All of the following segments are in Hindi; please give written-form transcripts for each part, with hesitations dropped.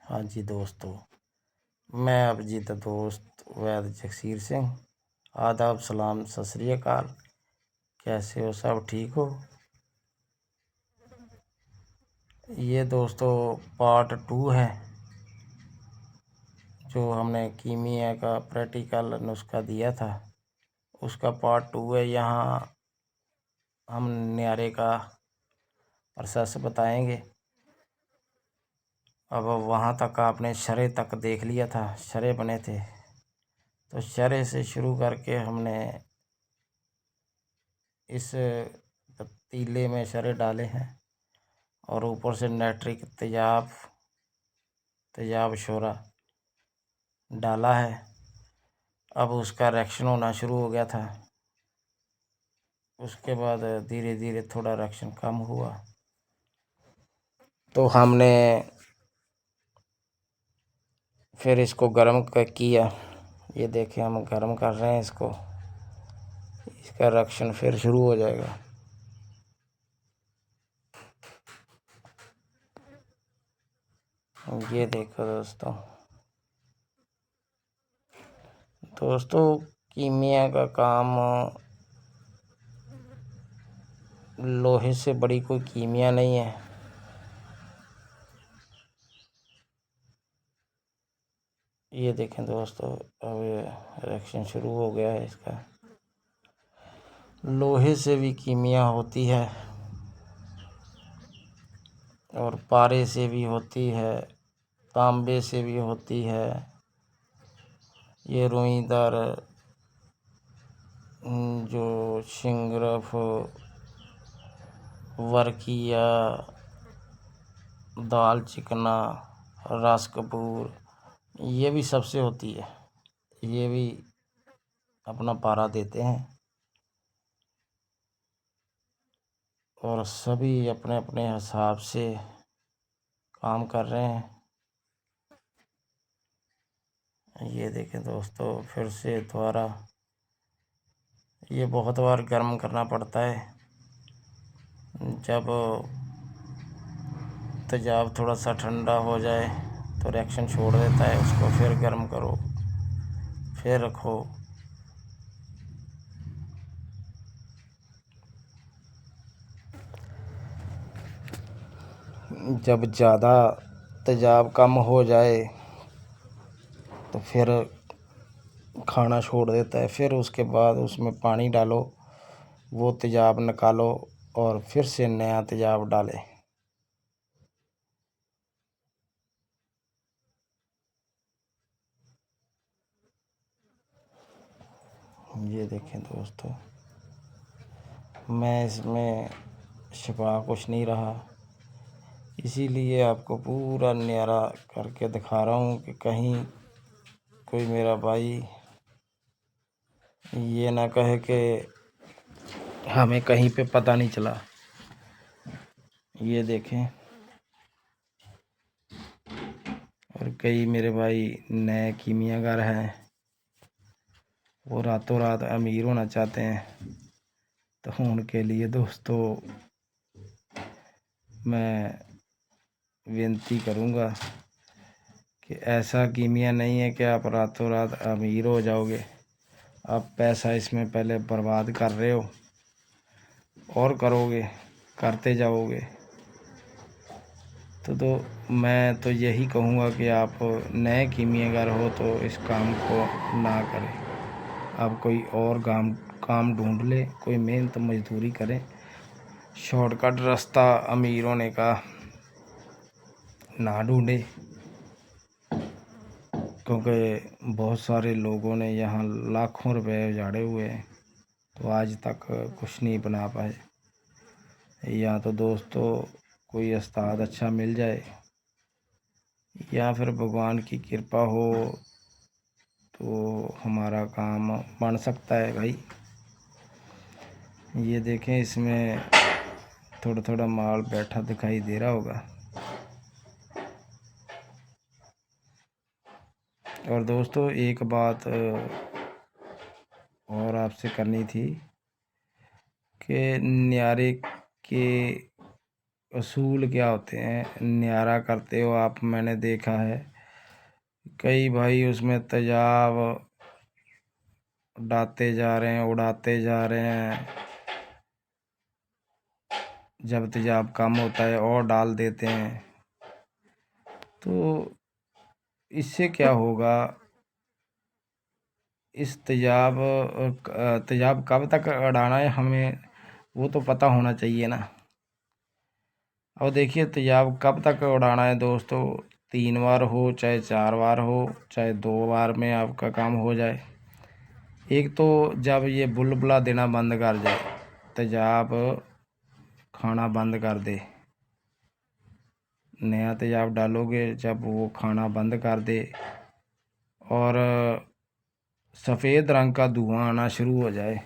हाँ जी दोस्तों, मैं अभिजीत दोस्त वैद जगसीर सिंह। आदाब, सलाम, सत श्री अकाल। कैसे हो? सब ठीक हो? ये दोस्तों पार्ट 2 है। जो हमने कीमिया का प्रैक्टिकल नुस्खा दिया था उसका पार्ट 2 है। यहाँ हम न्यारे का प्रोसेस बताएंगे। अब वहाँ तक आपने शरे तक देख लिया था, शरे बने थे, तो शरे से शुरू करके हमने इस पतीले में शरे डाले हैं और ऊपर से नाइट्रिक तेजाब शोरा डाला है। अब उसका रिएक्शन होना शुरू हो गया था। उसके बाद धीरे धीरे थोड़ा रिएक्शन कम हुआ तो हमने फिर इसको गर्म किया। ये देखें, हम गर्म कर रहे हैं इसको। इसका रिएक्शन फिर शुरू हो जाएगा। ये देखो दोस्तों कीमिया का काम, लोहे से बड़ी कोई कीमिया नहीं है। ये देखें दोस्तों, अब रिएक्शन शुरू हो गया है इसका। लोहे से भी कीमिया होती है और पारे से भी होती है, तांबे से भी होती है। ये रोईदार जो शिंगरफ, वर्किया, दाल चिकना, रस कपूर, ये भी सबसे होती है। ये भी अपना पारा देते हैं और सभी अपने अपने हिसाब से काम कर रहे हैं। ये देखें दोस्तों, फिर से दोबारा ये बहुत बार गर्म करना पड़ता है। जब तेजाब थोड़ा सा ठंडा हो जाए तो रिएक्शन छोड़ देता है, उसको फिर गर्म करो, फिर रखो। जब ज़्यादा तेजाब कम हो जाए तो फिर खाना छोड़ देता है। फिर उसके बाद उसमें पानी डालो, वो तेजाब निकालो और फिर से नया तेजाब डालें। ये देखें दोस्तों, मैं इसमें छिपा कुछ नहीं रहा, इसीलिए आपको पूरा न्यारा करके दिखा रहा हूँ कि कहीं कोई मेरा भाई ये ना कहे कि हमें कहीं पे पता नहीं चला। ये देखें, और कई मेरे भाई नए कीमियागर हैं, वो रातों रात अमीर होना चाहते हैं, तो उनके लिए दोस्तों मैं विनती करूँगा कि ऐसा कीमिया नहीं है कि आप रातों रात अमीर हो जाओगे। आप पैसा इसमें पहले बर्बाद कर रहे हो और करोगे, करते जाओगे। तो मैं तो यही कहूँगा कि आप नए कीमियागर हो तो इस काम को ना करें। आप कोई और काम ढूंढ ले, कोई मेहनत मजदूरी करें। शॉर्टकट रास्ता अमीर होने का ना ढूंढे, क्योंकि बहुत सारे लोगों ने यहाँ लाखों रुपए उजाड़े हुए हैं तो आज तक कुछ नहीं बना पाए। या तो दोस्तों कोई उस्ताद अच्छा मिल जाए या फिर भगवान की कृपा हो तो हमारा काम बन सकता है भाई। ये देखें, इसमें थोड़ा थोड़ा माल बैठा दिखाई दे रहा होगा। और दोस्तों एक बात और आपसे करनी थी कि न्यारे के असूल क्या होते हैं न्यारा करते हो आप। मैंने देखा है कई भाई उसमें तेजाब उड़ाते जा रहे हैं, उड़ाते जा रहे हैं। जब तेजाब कम होता है और डाल देते हैं। तो इससे क्या होगा, इस तेजाब कब तक उड़ाना है हमें वो तो पता होना चाहिए ना। अब देखिए तेजाब कब तक उड़ाना है दोस्तों, 3 बार हो चाहे 4 बार हो चाहे 2 बार में आपका काम हो जाए। एक तो जब ये बुलबुला देना बंद कर जाए, तेजाब खाना बंद कर दे, नया तेजाब डालोगे जब वो खाना बंद कर दे और सफ़ेद रंग का धुआं आना शुरू हो जाए,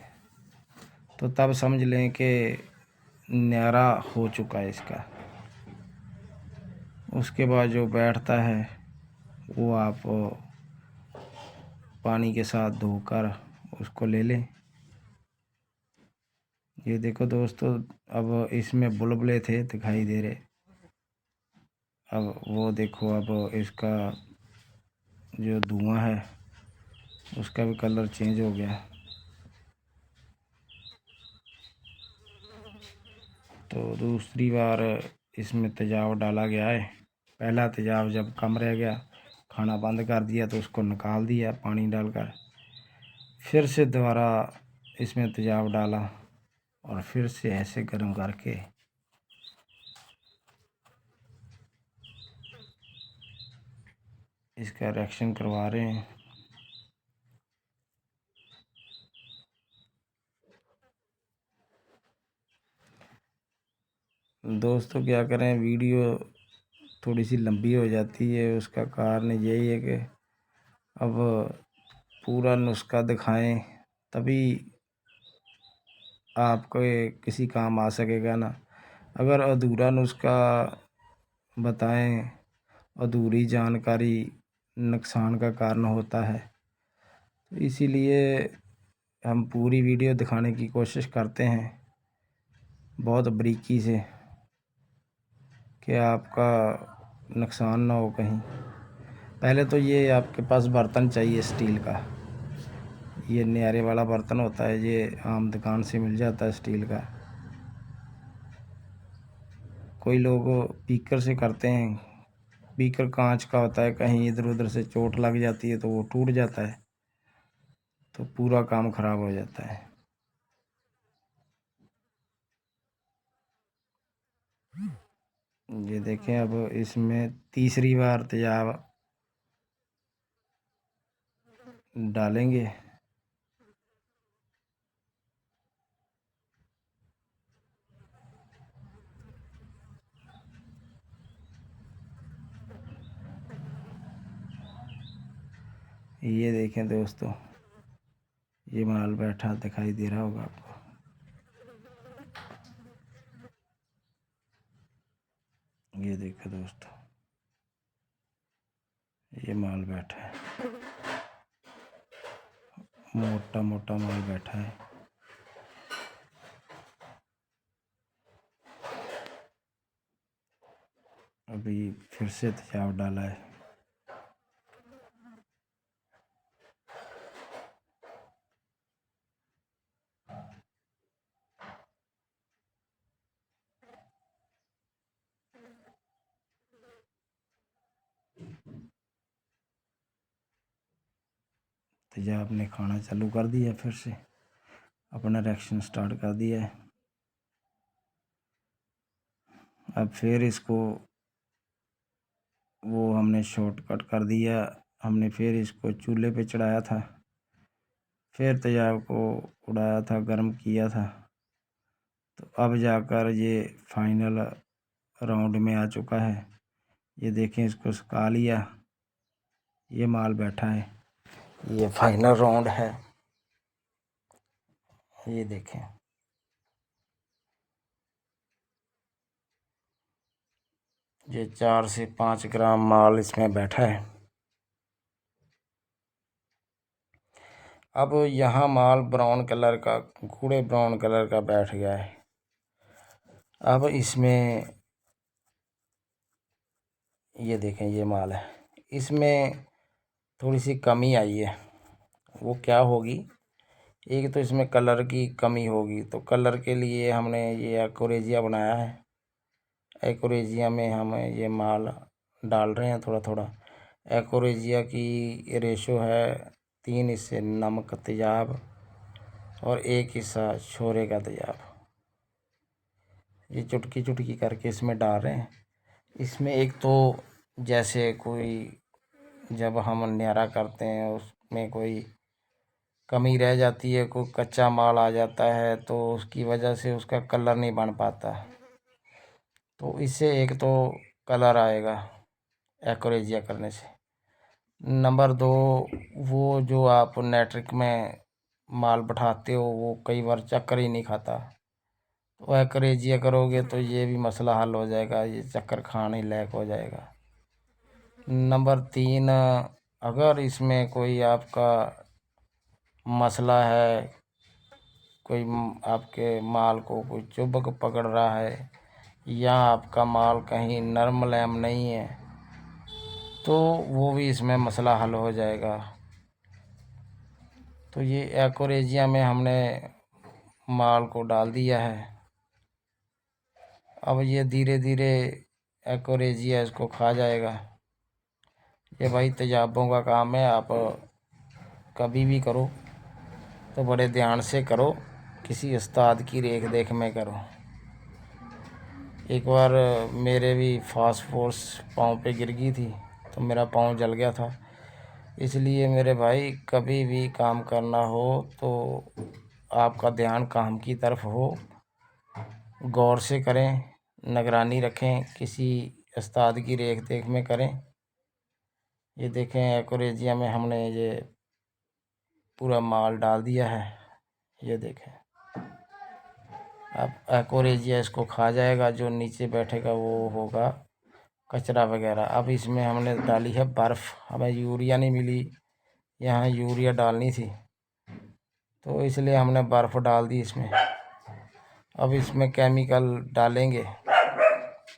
तो तब समझ लें कि न्यारा हो चुका है इसका। उसके बाद जो बैठता है वो आप पानी के साथ धोकर उसको ले लें। ये देखो दोस्तों, अब इसमें बुलबुले थे दिखाई दे रहे, अब वो देखो अब इसका जो धुआं है उसका भी कलर चेंज हो गया। तो दूसरी बार इसमें तेजाब डाला गया है। पहला तेजाब जब कम रह गया, खाना बंद कर दिया तो उसको निकाल दिया पानी डालकर। फिर से दोबारा इसमें तेजाब डाला और फिर से ऐसे गर्म करके इसका रिएक्शन करवा रहे हैं। दोस्तों क्या करें, वीडियो थोड़ी सी लंबी हो जाती है, उसका कारण यही है कि अब पूरा नुस्खा दिखाएं तभी आपको किसी काम आ सकेगा ना। अगर अधूरा नुस्खा बताएं, अधूरी जानकारी नुकसान का कारण होता है। तो इसीलिए हम पूरी वीडियो दिखाने की कोशिश करते हैं बहुत बारीकी से कि आपका नुकसान ना हो कहीं। पहले तो ये आपके पास बर्तन चाहिए स्टील का, ये न्यारे वाला बर्तन होता है, ये आम दुकान से मिल जाता है स्टील का। कोई लोग पीकर से करते हैं, पीकर कांच का होता है, कहीं इधर उधर से चोट लग जाती है तो वो टूट जाता है, तो पूरा काम खराब हो जाता है। ये देखें अब इसमें तीसरी बार तेजाब डालेंगे। ये देखें दोस्तों, ये माल बैठा दिखाई दे रहा होगा आपको। ये देखो दोस्तों, ये माल बैठा है, मोटा मोटा माल बैठा है। अभी फिर से तेजाब डाला है। तेजाब ने खाना चालू कर दिया, फिर से अपना रिएक्शन स्टार्ट कर दिया है। अब फिर इसको वो हमने शॉर्टकट कर दिया, हमने फिर इसको चूल्हे पे चढ़ाया था, फिर तेजाब को उड़ाया था, गर्म किया था। तो अब जाकर ये फाइनल राउंड में आ चुका है। ये देखें, इसको सुखा लिया, ये माल बैठा है, ये फाइनल राउंड है। ये देखें, ये 4 से 5 ग्राम माल इसमें बैठा है। अब यहाँ माल ब्राउन कलर का, गूढ़े ब्राउन कलर का बैठ गया है। अब इसमें ये देखें ये माल है, इसमें थोड़ी सी कमी आई है। वो क्या होगी, एक तो इसमें कलर की कमी होगी, तो कलर के लिए हमने ये एक्रोरेजिया बनाया है। एक्रोरेजिया में हम ये माल डाल रहे हैं थोड़ा थोड़ा। एक्रोरेजिया की रेशो है 3 हिस्से नमक तेजाब और 1 हिस्सा छोरे का तेजाब। ये चुटकी चुटकी करके इसमें डाल रहे हैं। इसमें एक तो जैसे कोई जब हम न्यारा करते हैं उसमें कोई कमी रह जाती है, कोई कच्चा माल आ जाता है, तो उसकी वजह से उसका कलर नहीं बन पाता। तो इससे एक तो कलर आएगा एक्रोरेजिया करने से। नंबर 2, वो जो आप नेट्रिक में माल बैठाते हो वो कई बार चक्कर ही नहीं खाता। तो एक्रोरेजिया करोगे तो ये भी मसला हल हो जाएगा, ये चक्कर खाने लायक हो जाएगा। नंबर 3, अगर इसमें कोई आपका मसला है, कोई आपके माल को कोई चुभक पकड़ रहा है या आपका माल कहीं नरम लैम नहीं है, तो वो भी इसमें मसला हल हो जाएगा। तो ये एक्रोरेजिया में हमने माल को डाल दिया है। अब ये धीरे धीरे एक्रोरेजिया इसको खा जाएगा। ये भाई तेजाबों का काम है, आप कभी भी करो तो बड़े ध्यान से करो, किसी उस्ताद की रेख देख में करो। एक बार मेरे भी फास्ट फोर्स पाँव पे गिर गई थी तो मेरा पाँव जल गया था। इसलिए मेरे भाई कभी भी काम करना हो तो आपका ध्यान काम की तरफ हो, गौर से करें, निगरानी रखें, किसी उस्ताद की रेख देख में करें। ये देखें एक्रोरेजिया में हमने ये पूरा माल डाल दिया है। ये देखें, अब एक्रोरेजिया इसको खा जाएगा, जो नीचे बैठेगा वो होगा कचरा वगैरह। अब इसमें हमने डाली है बर्फ़, हमें यूरिया नहीं मिली, यहाँ यूरिया डालनी थी तो इसलिए हमने बर्फ़ डाल दी इसमें। अब इसमें केमिकल डालेंगे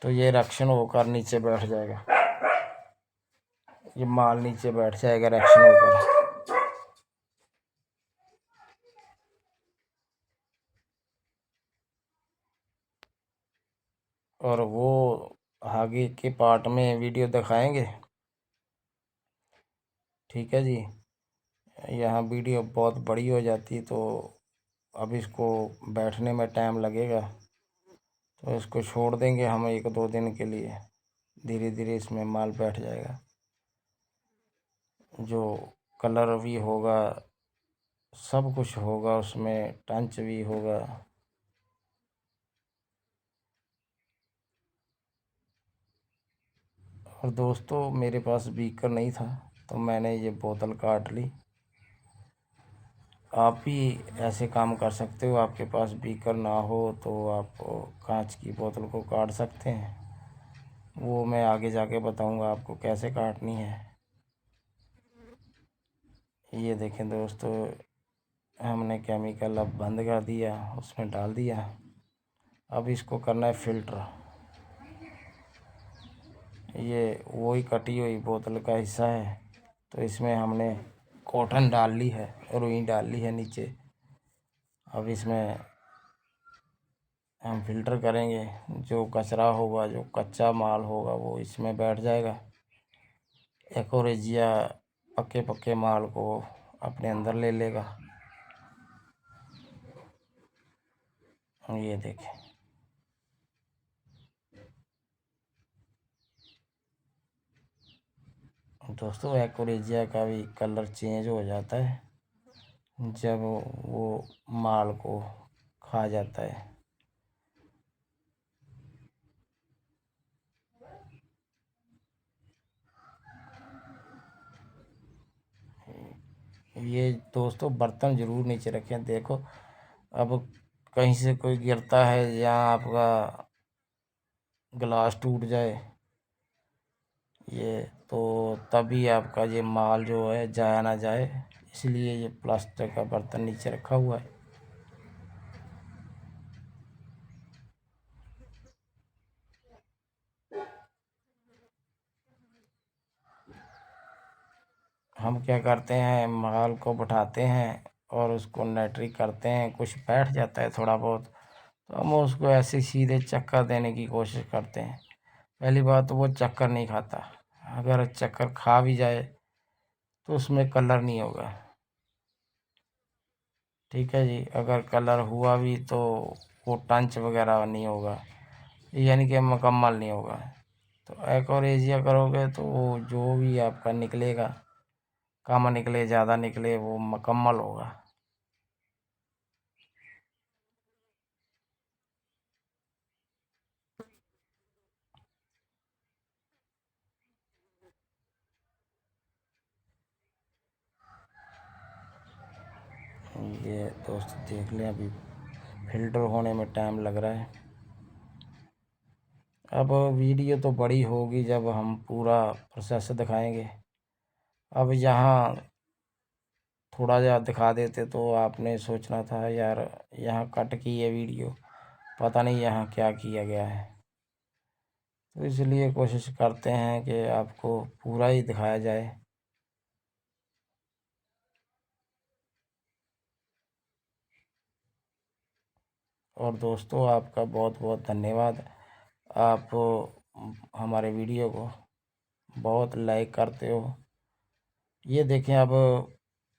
तो ये रिएक्शन होकर नीचे बैठ जाएगा, ये माल नीचे बैठ जाएगा रिएक्शन होकर। और वो आगे के पार्ट में वीडियो दिखाएंगे, ठीक है जी। यहाँ वीडियो बहुत बड़ी हो जाती तो अब इसको बैठने में टाइम लगेगा, तो इसको छोड़ देंगे हम 1-2 दिन के लिए। धीरे धीरे इसमें माल बैठ जाएगा, जो कलर भी होगा, सब कुछ होगा उसमें, टंच भी होगा। और दोस्तों मेरे पास बीकर नहीं था तो मैंने ये बोतल काट ली। आप भी ऐसे काम कर सकते हो, आपके पास बीकर ना हो तो आप कांच की बोतल को काट सकते हैं। वो मैं आगे जाके बताऊंगा आपको कैसे काटनी है। ये देखें दोस्तों, हमने केमिकल अब बंद कर दिया, उसमें डाल दिया। अब इसको करना है फ़िल्टर। ये वही कटी हुई बोतल का हिस्सा है, तो इसमें हमने कॉटन डाल ली है, रुई डाल ली है नीचे। अब इसमें हम फ़िल्टर करेंगे, जो कचरा होगा, जो कच्चा माल होगा वो इसमें बैठ जाएगा। एक्रोरेजिया पक्के पक्के माल को अपने अंदर ले लेगा। ये देखें दोस्तों, एक्रोरेजिया का भी कलर चेंज हो जाता है जब वो माल को खा जाता है। ये दोस्तों बर्तन ज़रूर नीचे रखें। देखो अब कहीं से कोई गिरता है या आपका गिलास टूट जाए ये, तो तभी आपका ये माल जो है जाया ना जाए, इसलिए ये प्लास्टिक का बर्तन नीचे रखा हुआ है। हम क्या करते हैं, माल को बैठाते हैं और उसको नेटरी करते हैं, कुछ बैठ जाता है थोड़ा बहुत, तो हम उसको ऐसे सीधे चक्कर देने की कोशिश करते हैं। पहली बात तो वो चक्कर नहीं खाता, अगर चक्कर खा भी जाए तो उसमें कलर नहीं होगा। ठीक है जी, अगर कलर हुआ भी तो वो टंच वगैरह नहीं होगा, यानी कि मुकम्मल नहीं होगा। तो एक्वारेजिया करोगे तो वो जो भी आपका निकलेगा, कम निकले ज़्यादा निकले, वो मुकम्मल होगा। ये दोस्त देख लें, अभी फिल्टर होने में टाइम लग रहा है। अब वीडियो तो बड़ी होगी जब हम पूरा प्रोसेस दिखाएंगे। अब यहाँ थोड़ा जा दिखा देते तो आपने सोचना था यार यहाँ कट की है वीडियो, पता नहीं यहाँ क्या किया गया है। तो इसलिए कोशिश करते हैं कि आपको पूरा ही दिखाया जाए। और दोस्तों, आपका बहुत बहुत धन्यवाद। आप हमारे वीडियो को बहुत लाइक करते हो। ये देखें, अब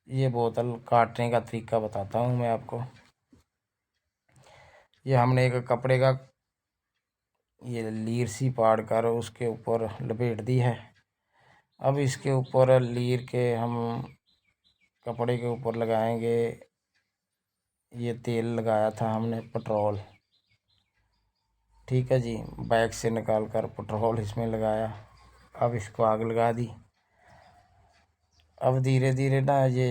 ये बोतल काटने का तरीका बताता हूँ मैं आपको। ये हमने एक कपड़े का ये लीर सी पाड़ कर उसके ऊपर लपेट दी है। अब इसके ऊपर लीर के हम कपड़े के ऊपर लगाएंगे, ये तेल लगाया था हमने पेट्रोल। ठीक है जी, बैग से निकाल कर पेट्रोल इसमें लगाया। अब इसको आग लगा दी। अब धीरे धीरे ना ये